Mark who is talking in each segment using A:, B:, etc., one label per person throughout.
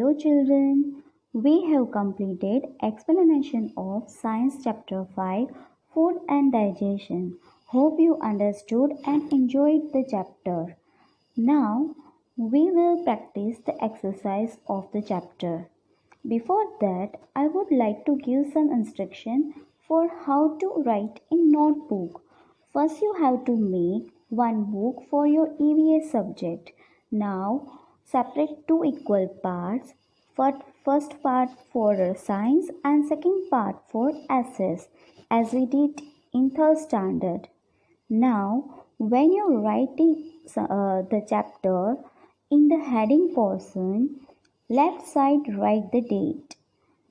A: Hello children, we have completed explanation of Science chapter 5 Food and Digestion. Hope you understood and enjoyed the chapter. Now we will practice the exercise of the chapter. Before that, I would like to give some instruction for how to write in notebook. First you have to make one book for your EVS subject. Now separate two equal parts. First part for science and second part for SS as we did in third standard. Now, when you're writing the chapter, in the heading portion, left side write the date.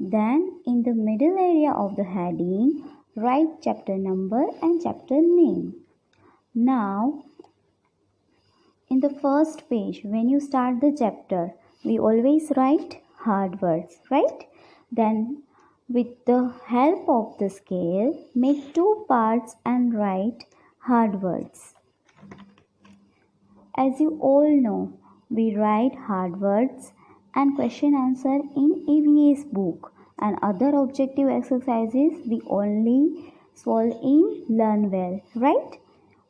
A: Then, in the middle area of the heading, write chapter number and chapter name. Now, in the first page, when you start the chapter, we always write hard words, right? Then, with the help of the scale, make two parts and write hard words. As you all know, we write hard words and question answer in EVS book, and other objective exercises we only solve in Learn Well, right?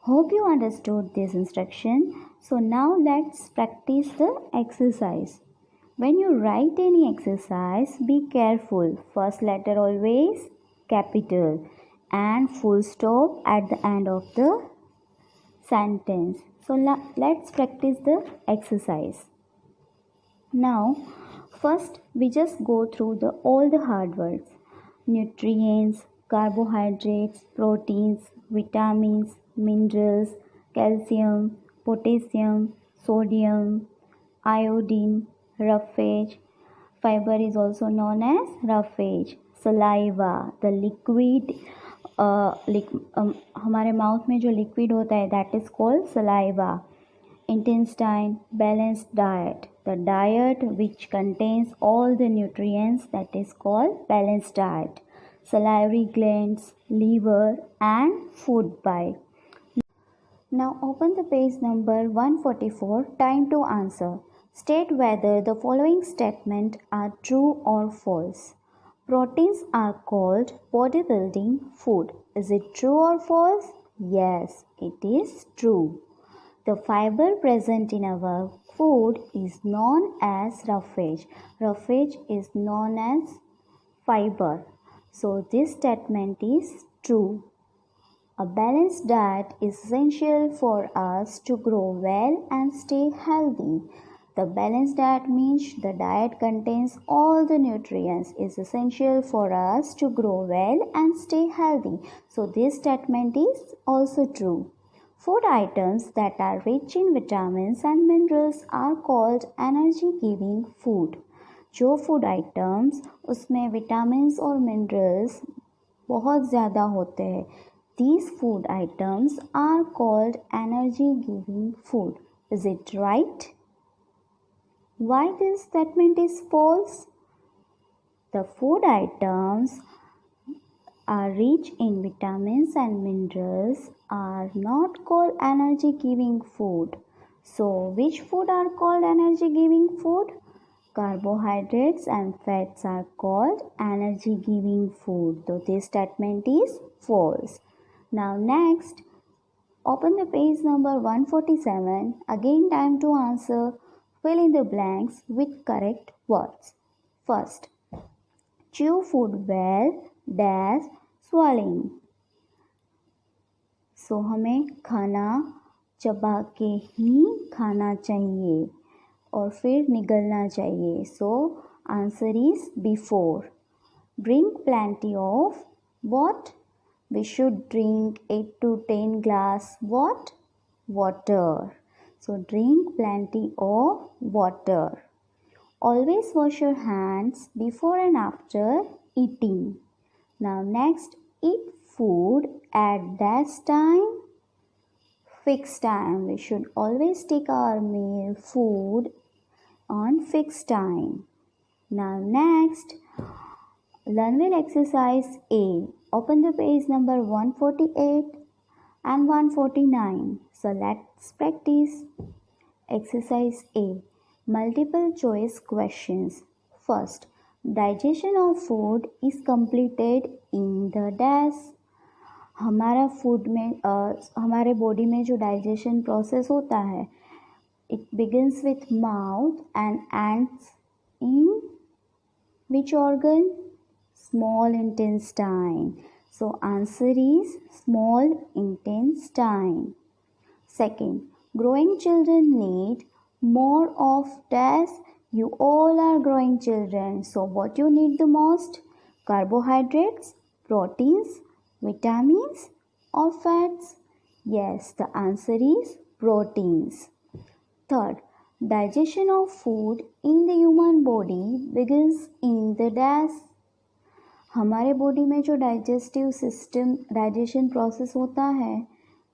A: Hope you understood this instruction. So now let's practice the exercise. When you write any exercise, be careful. First letter always capital and full stop at the end of the sentence. So let's practice the exercise. Now, first we just go through all the hard words. Nutrients, carbohydrates, proteins, vitamins, minerals, calcium, potassium, sodium, iodine, roughage. Fiber is also known as roughage. Saliva, the liquid हमारे mouth में जो liquid होता है that is called saliva. Intestine, balanced diet, the diet which contains all the nutrients, that is called balanced diet. Salivary glands, liver and food pile. Now open the page number 144. Time to answer. State whether the following statements are true or false. Proteins are called bodybuilding food. Is it true or false? Yes, it is true. The fiber present in our food is known as roughage. Roughage is known as fiber. So this statement is true. A balanced diet is essential for us to grow well and stay healthy. The balanced diet means the diet contains all the nutrients is essential for us to grow well and stay healthy. So this statement is also true. Food items that are rich in vitamins and minerals are called energy giving food. जो food items उसमें vitamins और minerals बहुत ज़्यादा होते हैं, these food items are called energy giving food. Is it right? Why this statement is false? The food items are rich in vitamins and minerals are not called energy giving food. So which food are called energy giving food? Carbohydrates and fats are called energy giving food. So this statement is false. Now next, open the page number 147. Again time to answer. Fill in the blanks with correct words. First, chew food well dash swallowing. So हमें खाना चबा के ही खाना चाहिए और फिर निगलना चाहिए. So answer is before. Drink plenty of what? We should drink 8 to 10 glass what? Water. So drink plenty of water. Always wash your hands before and after eating. Now next, eat food at that time, fixed time. We should always take our meal food on fixed time. Now next, Learn Well exercise A. Open the page number 148 and 149. So let's practice. Exercise A. Multiple choice questions. First, digestion of food is completed in the dash. हमारा food में हमारे body में जो digestion process होता है, it begins with mouth and ends in which organ? Small intestine. So answer is small intestine. Second, growing children need more of dash. You all are growing children. So what you need the most? Carbohydrates, proteins, vitamins or fats? Yes, the answer is proteins. Third, digestion of food in the human body begins in the dash. हमारे body में जो digestive system digestion process होता है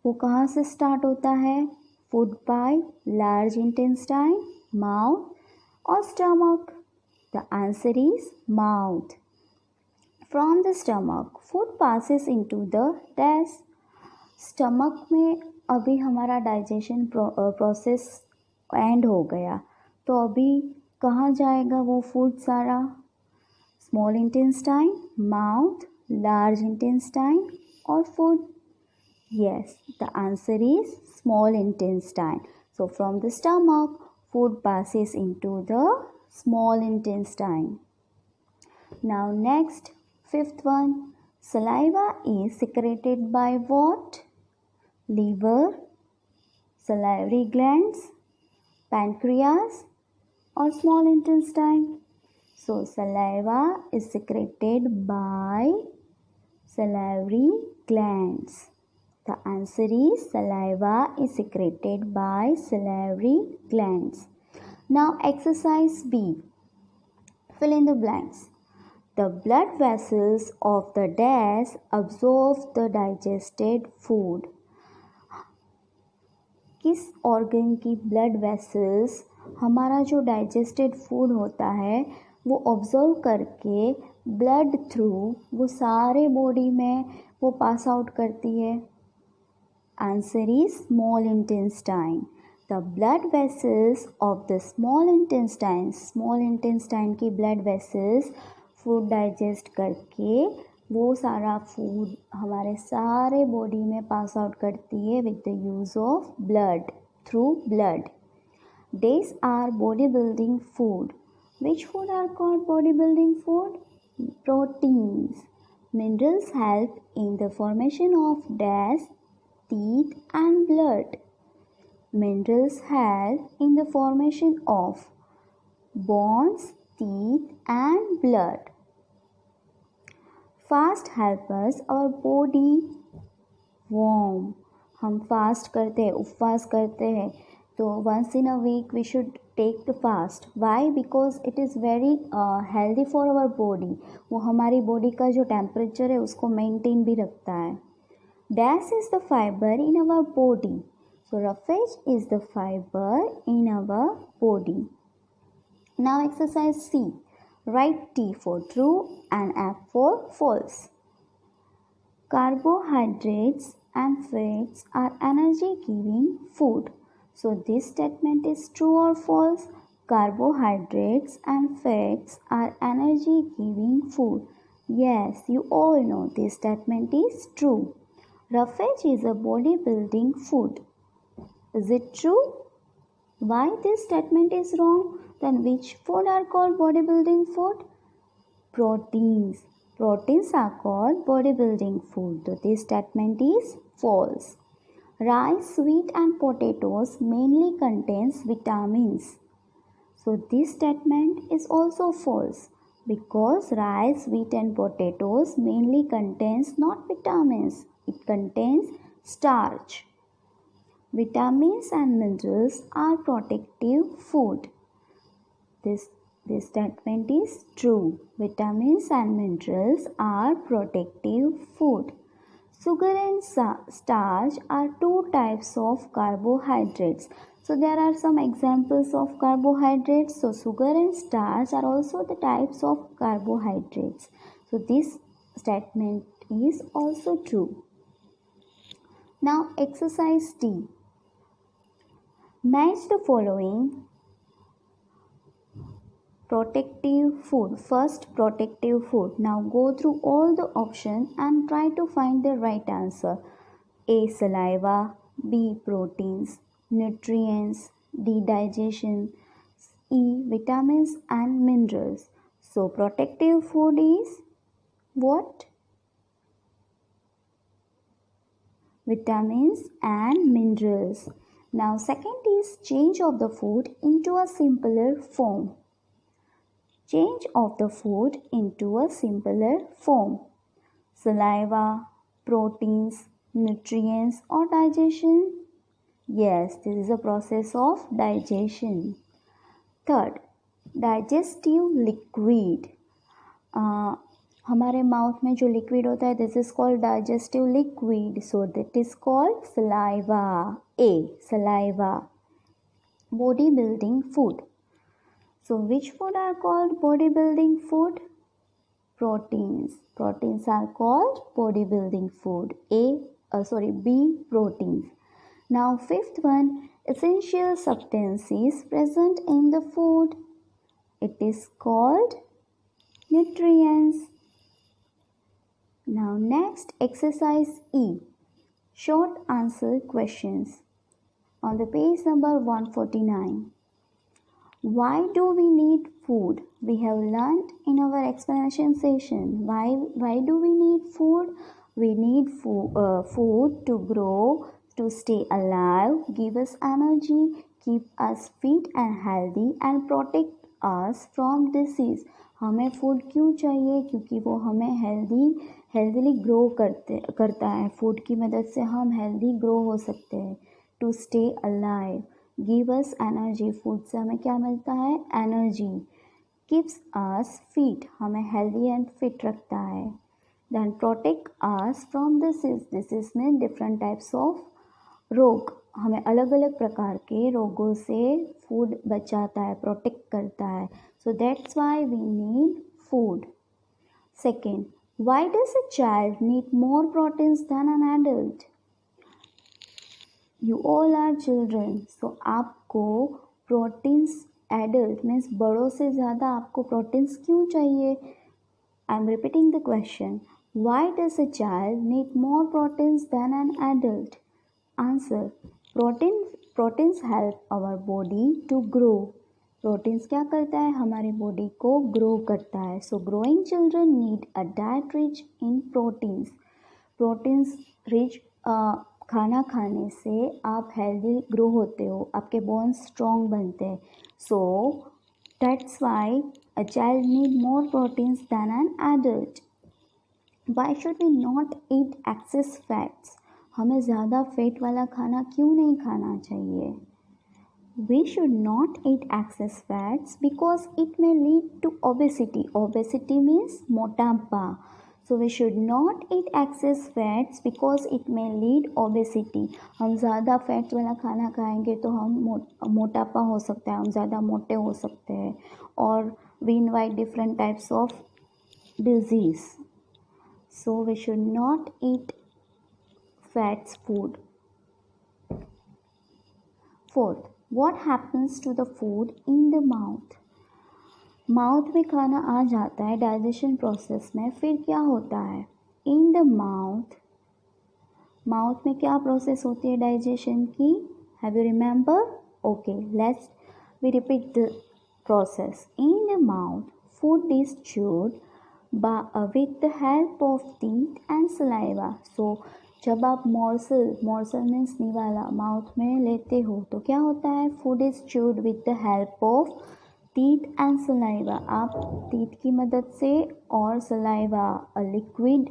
A: वो कहाँ से start होता है? Food by large intestine, mouth और stomach. The answer is mouth. From the stomach food passes into the dash. Stomach में अभी हमारा डाइजेशन प्रोसेस एंड हो गया, तो अभी कहाँ जाएगा वो फूड सारा? Small intestine, mouth, large intestine और food? Yes, the answer is small intestine. So from the stomach, food passes into the small intestine. Now next, fifth one, saliva is secreted by what? Liver, salivary glands, pancreas or small intestine? So saliva is secreted by salivary glands. The answer is saliva is secreted by salivary glands. Now exercise B. Fill in the blanks. The blood vessels of the dash absorb the digested food. किस organ की blood vessels हमारा जो digested food होता है वो observe करके blood through वो सारे बॉडी में वो पास आउट करती है? Answer is small intestine. The blood vessels of the small intestine की blood vessels फूड डाइजेस्ट करके वो सारा फूड हमारे सारे बॉडी में पास आउट करती है with the use of blood, through blood. These are bodybuilding food. Which food are called bodybuilding food? Proteins. Minerals help in the formation of dash, teeth and blood. Minerals help in the formation of bones, teeth and blood. Fast help us our body warm. हम fast करते हैं, उपवास करते हैं, तो once in a week we should take the fast. Why? Because it is very healthy for our body. वो हमारी body का जो टेम्परेचर है उसको मेंटेन भी रखता है. Dash is the fiber in our body. So roughage is the fiber in our body. Now exercise C. Write T for true and F for false. Carbohydrates and fats are energy giving food. So this statement is true or false? Carbohydrates and fats are energy giving food. Yes, you all know this statement is true. Roughage is a bodybuilding food. Is it true? Why this statement is wrong? Then which food are called bodybuilding food? Proteins. Proteins are called bodybuilding food. So this statement is false. Rice, wheat and potatoes mainly contains vitamins. So this statement is also false because rice, wheat and potatoes mainly contains not vitamins. It contains starch. Vitamins and minerals are protective food. This statement is true. Vitamins and minerals are protective food. Sugar and starch are two types of carbohydrates. So there are some examples of carbohydrates. So sugar and starch are also the types of carbohydrates. So this statement is also true. Now exercise D. Match the following protective food. First, protective food. Now go through all the options and try to find the right answer. A. Saliva. B. Proteins. Nutrients. D. Digestion. E. Vitamins and minerals. So protective food is what? Vitamins and minerals. Now second is change of the food into a simpler form. Change of the food into a simpler form. Saliva, proteins, nutrients or digestion? Yes, this is a process of digestion. Third, digestive liquid. हमारे mouth में जो liquid होता है this is called digestive liquid, so that is called saliva. A. Saliva. Body building food. So which food are called bodybuilding food? Proteins. Proteins are called bodybuilding food. B. Proteins. Now fifth one, essential substances present in the food. It is called nutrients. Now next, exercise E. Short answer questions. On the page number 149. Why do we need food? We have learnt in our explanation session. Why do we need food? We need food to grow, to stay alive, give us energy, keep us fit and healthy and protect us from disease. हमें food क्यों चाहिए? क्योंकि वो हमें healthily grow करता है. Food की मदद से हम हेल्दी ग्रो हो सकते हैं. To stay alive. Give us energy. Food से हमें क्या मिलता है? एनर्जी. Keeps us fit. हमें हेल्दी एंड फिट रखता है. Then protect us from disease में डिफरेंट टाइप्स ऑफ रोग. हमें अलग अलग प्रकार के रोगों से फूड बचाता है, प्रोटेक्ट करता है. So that's why we need food. Second, why does a child need more proteins than an adult? You all are children, so आपको प्रोटीन्स, एडल्ट मीन्स बड़ों से ज़्यादा आपको प्रोटीन्स क्यों चाहिए? I am repeating the question. Why does a child need more proteins than an adult? Answer, proteins help our body to grow. Proteins क्या करता है? हमारी बॉडी को ग्रो करता है. So growing children need a diet rich in proteins. Proteins rich खाना खाने से आप हेल्दी ग्रो होते हो, आपके बोन्स स्ट्रॉन्ग बनते हैं. So that's why a child need more proteins than an adult. Why should we not eat excess fats? हमें ज़्यादा फैट वाला खाना क्यों नहीं खाना चाहिए? We should not eat excess fats because it may lead to obesity. Obesity means मोटापा. So we should not eat excess fats because it may lead obesity. हम ज़्यादा फैट्स वाला खाना खाएंगे तो हम मोटापा हो सकता है, हम ज़्यादा मोटे हो सकते हैं और we invite different types of disease. So we should not eat fats food. Fourth, what happens to the food in the mouth? Mouth में खाना आ जाता है डाइजेशन प्रोसेस में, फिर क्या होता है? इन द माउथ में क्या प्रोसेस होती है डाइजेशन की? Have you remember? Okay, let's we repeat the process. In the mouth food is chewed with the help of teeth and saliva. So जब आप मॉर्सल मीन्स निवाला माउथ में लेते हो तो क्या होता है? Food is chewed with the help of teeth and saliva. आप टीथ की मदद से और सलाइवा लिक्विड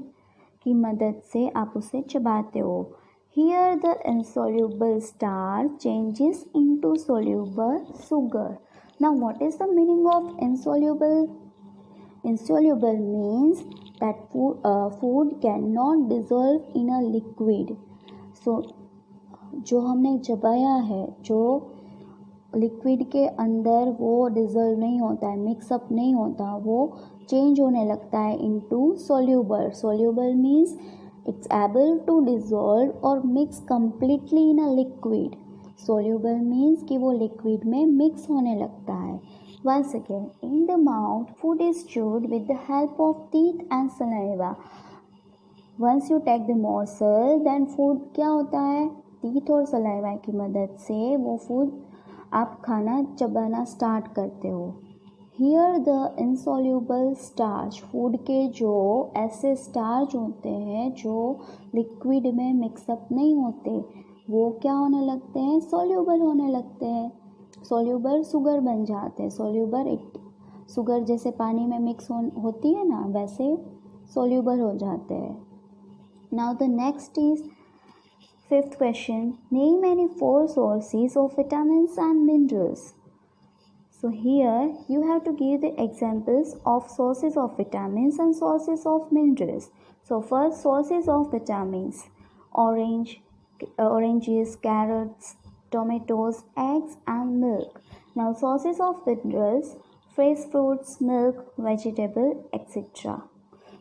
A: की मदद से आप उसे चबाते हो. Here the insoluble starch changes into soluble sugar. Now what is the meaning of insoluble? Insoluble means that food cannot dissolve in a liquid. So जो हमने चबाया है, जो लिक्विड के अंदर वो डिज़ोल्व नहीं होता है, मिक्सअप नहीं होता, वो चेंज होने लगता है into soluble. Soluble means it's able to dissolve और mix completely in a liquid. Soluble means कि वो लिक्विड में मिक्स होने लगता है. Once again, in the mouth, food is chewed with the help of teeth and saliva. Once you take the morsel, then food क्या होता है, teeth और saliva की मदद से वो food आप खाना चबाना स्टार्ट करते हो. Here the insoluble starch, food के जो ऐसे स्टार्च होते हैं जो लिक्विड में मिक्सअप नहीं होते, वो क्या होने लगते हैं, सोल्यूबल होने लगते हैं. सोल्यूबल शुगर बन जाते हैं. सोल्यूबल शुगर जैसे पानी में मिक्स होती है ना, वैसे सोल्यूबल हो जाते हैं. Now the next is fifth question. Name any 4 sources of vitamins and minerals. So here you have to give the examples of sources of vitamins and sources of minerals. So first, sources of vitamins: oranges, carrots, tomatoes, eggs and milk. Now sources of minerals: fresh fruits, milk, vegetable, etc.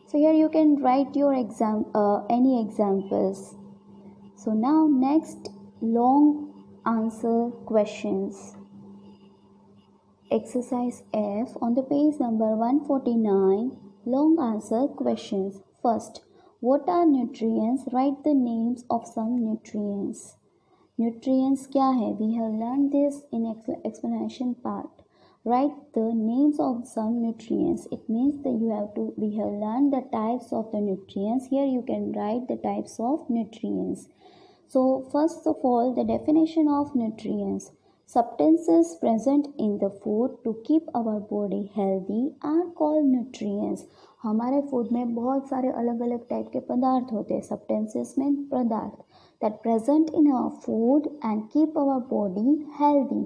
A: So here you can write your any examples. So now next, long answer questions. Exercise F on the page number 149, long answer questions. First, what are nutrients? Write the names of some nutrients. Nutrients क्या है? We have learned this in explanation part. Write the names of some nutrients. It means that we have learned the types of the nutrients. Here you can write the types of nutrients. So first of all, the definition of nutrients. Substances present in the food to keep our body healthy are called nutrients. हमारे food में बहुत सारे अलग अलग type के पदार्थ होते हैं. सब्सटेंसेस में पदार्थ that present in our food and keep our body healthy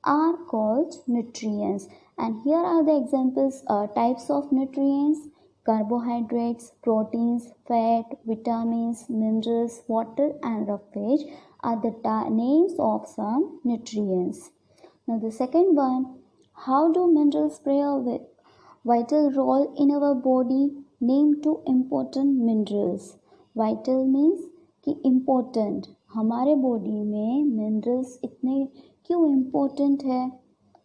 A: are called nutrients. And here are the examples, types of nutrients: carbohydrates, proteins, fat, vitamins, minerals, water and roughage are the names of some nutrients. Now the second one, how do minerals play a vital role in our body? Name 2 important minerals. Vital means कि important. हमारे body में minerals इतने क्यों important है?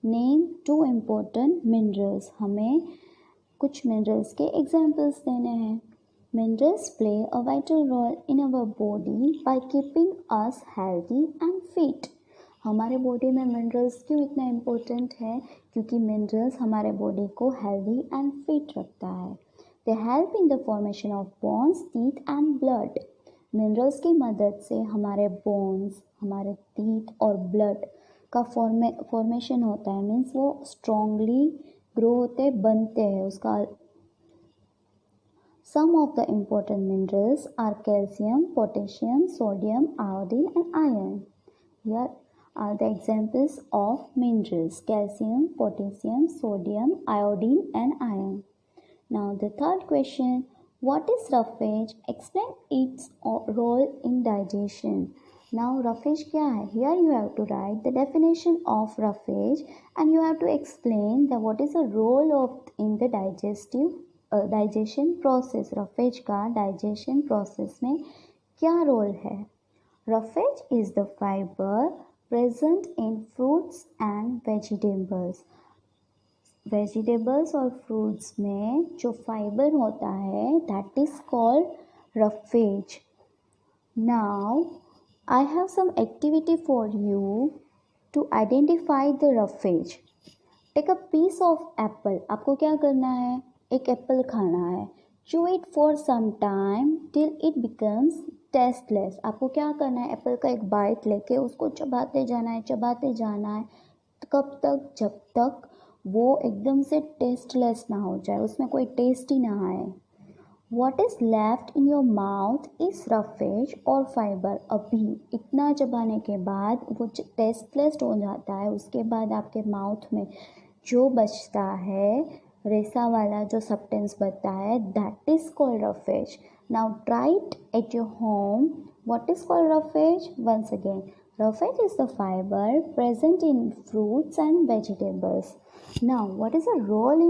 A: Name 2 important minerals. हमें कुछ minerals के examples देने हैं. Minerals play a vital role in our body by keeping us healthy and fit. हमारे बॉडी में मिनरल्स क्यों इतना इम्पोर्टेंट है? क्योंकि मिनरल्स हमारे बॉडी को हेल्दी एंड फिट रखता है. They help in the formation of bones, teeth and blood. Minerals की मदद से हमारे बोन्स, हमारे टीथ और ब्लड का फॉर्मेशन होता है. मीन्स वो स्ट्रॉन्गली ग्रो होते, बनते हैं. उसका some of the important minerals are calcium, potassium, sodium, iodine and iron. Here are the examples of minerals: calcium, potassium, sodium, iodine and iron. Now the third question, what is roughage? Explain its role in digestion. Now roughage क्या है? Here you have to write the definition of roughage and you have to explain that what is the role of in the digestion process. roughage का digestion process में क्या role है? Roughage is the fiber present in fruits and vegetables. Vegetables और fruits में जो fibre होता है that is called roughage. Now I have some activity for you to identify the roughage. Take a piece of Apple. आपको क्या करना है? एक एप्पल खाना है. चू it for some time till it becomes tasteless. आपको क्या करना है? एप्पल का एक बाइट लेके उसको चबाते जाना है, चबाते जाना है. कब तक? जब तक वो एकदम से टेस्टलेस ना हो जाए, उसमें कोई टेस्ट ही ना आए. What is left in your mouth is roughage और फाइबर. अभी इतना चबाने के बाद वो टेस्टलेस हो जाता है. उसके बाद आपके माउथ में जो बचता है, रेसा वाला जो सब्सटेंस बचता है, that is called roughage. Now try it at your home. What is called roughage? Once again, roughage is the fiber present in fruits and vegetables. Now, what is the role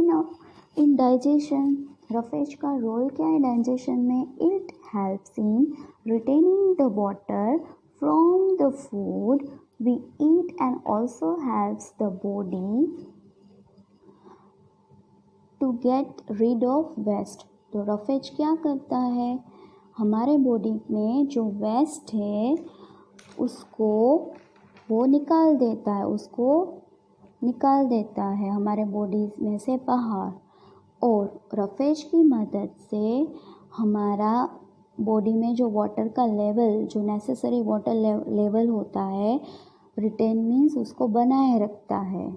A: in digestion? roughage का role क्या है digestion में? It helps in retaining the water from the food we eat and also helps the body to get rid of waste. तो roughage क्या करता है, हमारे body में जो वेस्ट है उसको वो निकाल देता है हमारे बॉडी में से बाहर। और रफेज की मदद से हमारा बॉडी में जो वाटर का लेवल, जो नेसेसरी वाटर लेवल होता है, रिटेन मीन्स उसको बनाए रखता है।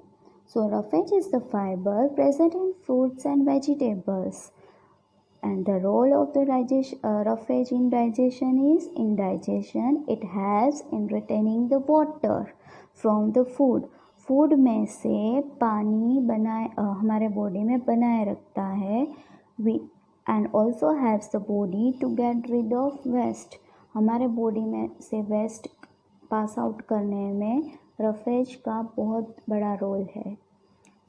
A: So roughage is the fibre present in fruits and vegetables, and the role of the roughage in digestion is, in digestion it helps in retaining the water from the food। Food में से पानी हमारे body में बनाए रखता है। And also helps the body to get rid of waste. हमारे body में से वेस्ट पास आउट करने में रफेज का बहुत बड़ा रोल है।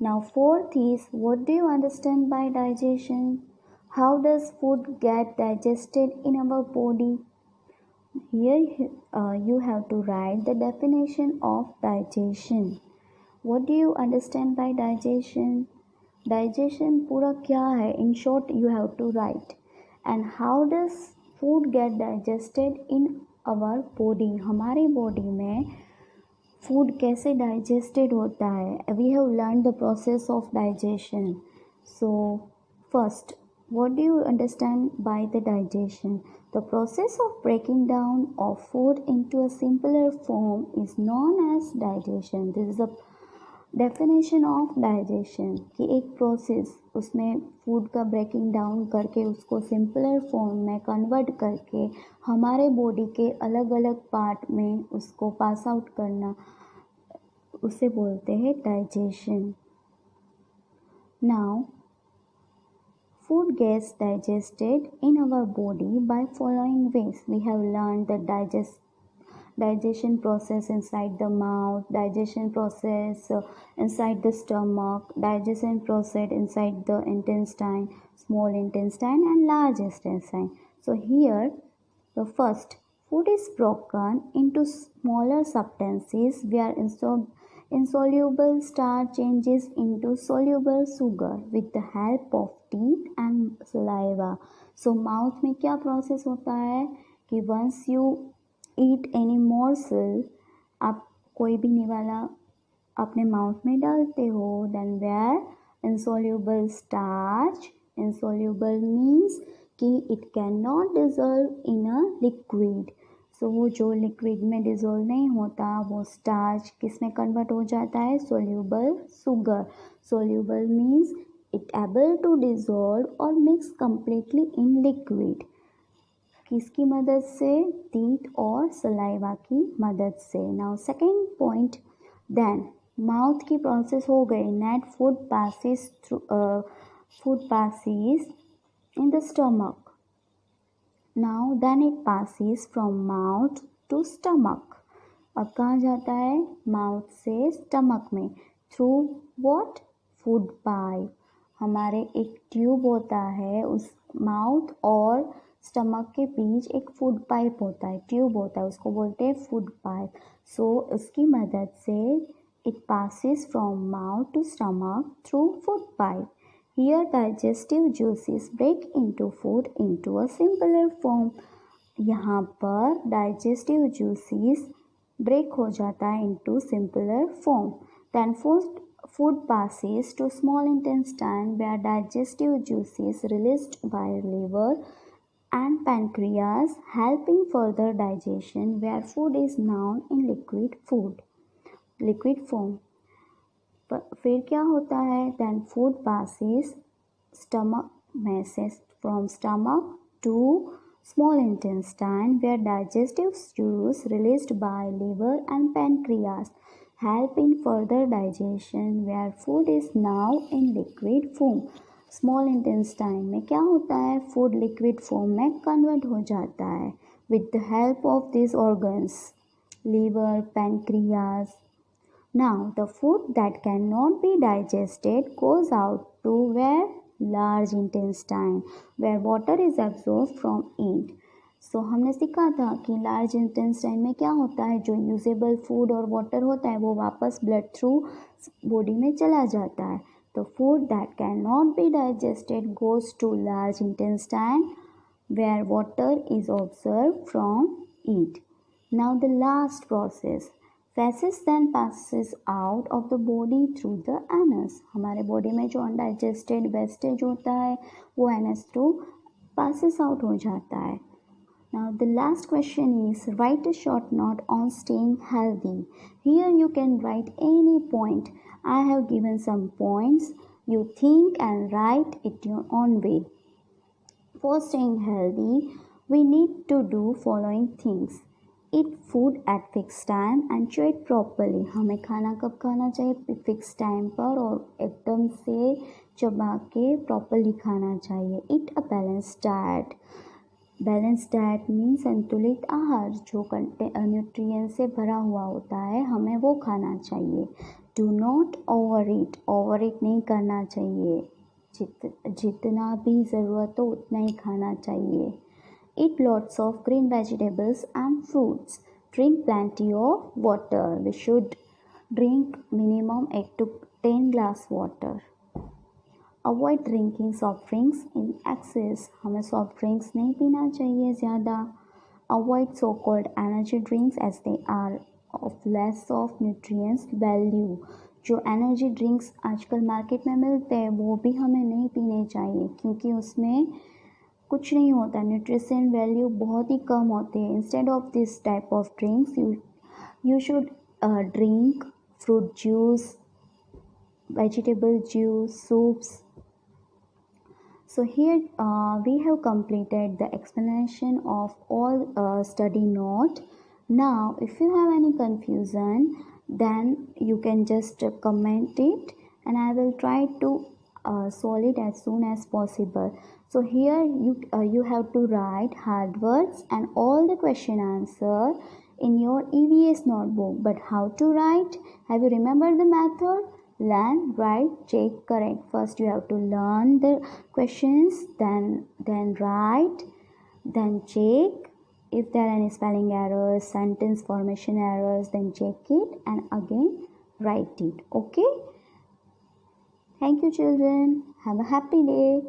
A: Now fourth is, what do you understand by digestion? How does food get digested in our body? Here you have to write the definition of digestion. What do you understand by digestion? Digestion पूरा क्या है? In short, you have to write. And how does food get digested in our body? हमारी body में food कैसे digested होता है? We have learned the process of digestion. So first, what do you understand by the digestion? The process of breaking down of food into a simpler form is known as digestion. This is the definition of digestion कि एक process, उसमें food का breaking down करके उसको simpler form में convert करके हमारे body के अलग अलग पार्ट में उसको पास आउट करना, उसे बोलते हैं digestion. Now food gets digested in our body by following ways. We have learned the digestion process inside the mouth, digestion process inside the stomach, digestion process inside the intestine, small intestine and large intestine. So here the first, food is broken into smaller substances where insoluble starch changes into soluble sugar with the help of teeth and saliva. So mouth में क्या process होता है कि once you eat any morsel, आप कोई भी निवाला अपने माउथ में डालते हो, then where insoluble starch, insoluble means कि it cannot dissolve in a liquid। सो वो जो लिक्विड में डिज़ोल्व नहीं होता वो स्टार्च किस में कन्वर्ट हो जाता है, soluble sugar. Soluble means it able to dissolve और मिक्स कम्प्लीटली इन लिक्विड। किसकी मदद से? टीथ और सलाइवा की मदद से। Now second point, then mouth की प्रोसेस हो गई, next food passes in the stomach. Now then it passes from mouth to stomach। अब कहाँ जाता है? माउथ से स्टमक में। Through what? Food pipe. हमारे एक ट्यूब होता है, उस माउथ और स्टमक के बीच एक फूड पाइप होता है, ट्यूब होता है, उसको बोलते हैं फूड पाइप। सो उसकी मदद से it passes from mouth to stomach through food pipe। Here digestive juices break into food into a simpler form। यहाँ पर digestive juices break हो जाता है into simpler form। Then food passes to small intestine where digestive juices released by liver and pancreas helping further digestion where food is now in liquid form। फिर क्या होता है? Then food passes stomach में से from stomach to small intestine where digestive juice released by liver and pancreas help in further digestion where food is now in liquid form. Small intestine में क्या होता है? फूड लिक्विड फॉर्म में convert हो जाता है with the help of this organs, liver, pancreas. Now, the food that cannot be digested goes out to where? Large intestine, where water is absorbed from it। सो हमने सीखा था कि large intestine में क्या होता है, जो यूजेबल फूड और वाटर होता है वो वापस ब्लड थ्रू बॉडी में चला जाता है। The food that cannot be digested goes to large intestine where water is absorbed from it. Now the last process. Feces then passes out of the body through the anus. हमारे body में जो undigested wastage होता है वो anus through passes out हो जाता है. Now the last question is write a short note on staying healthy. Here you can write any point. I have given some points. You think and write it your own way. For staying healthy, we need to do following things. Eat food at fixed time and chew it properly. हमें खाना कब खाना चाहिए? Fix time पर और एकदम से चबा के प्रॉपरली खाना चाहिए. Eat a balanced diet. Balance diet mean संतुलित आहार जो न्यूट्रिएंट से भरा हुआ होता है, हमें वो खाना चाहिए. डू नॉट ओवर ईट नहीं करना चाहिए. जितना भी ज़रूरत हो उतना ही खाना चाहिए. Eat lots of green vegetables and fruits. Drink plenty of water. We should drink minimum 8 to 10 glass water. Avoid drinking soft drinks in excess. हमें soft drinks नहीं पीना चाहिए ज़्यादा. Avoid so-called energy drinks as they are of less of nutrients value. जो energy drinks आजकल market में मिलते हैं वो भी हमें नहीं पीने चाहिए क्योंकि उसमें कुछ नहीं होता, न्यूट्रिशन वैल्यू बहुत ही कम होते हैं. Instead of this type of drinks you should drink fruit juice, vegetable juice, soups. So here we have completed the explanation of all study note. Now if you have any confusion then you can just comment it and I will try to solve it as soon as possible. So here you have to write hard words and all the question answer in your EVS notebook. But how to write? Have you remembered the method? Learn, write, check, correct. First you have to learn the questions, then write, then check. If there are any spelling errors, sentence formation errors, then check it and again write it. Okay? Thank you children. Have a happy day.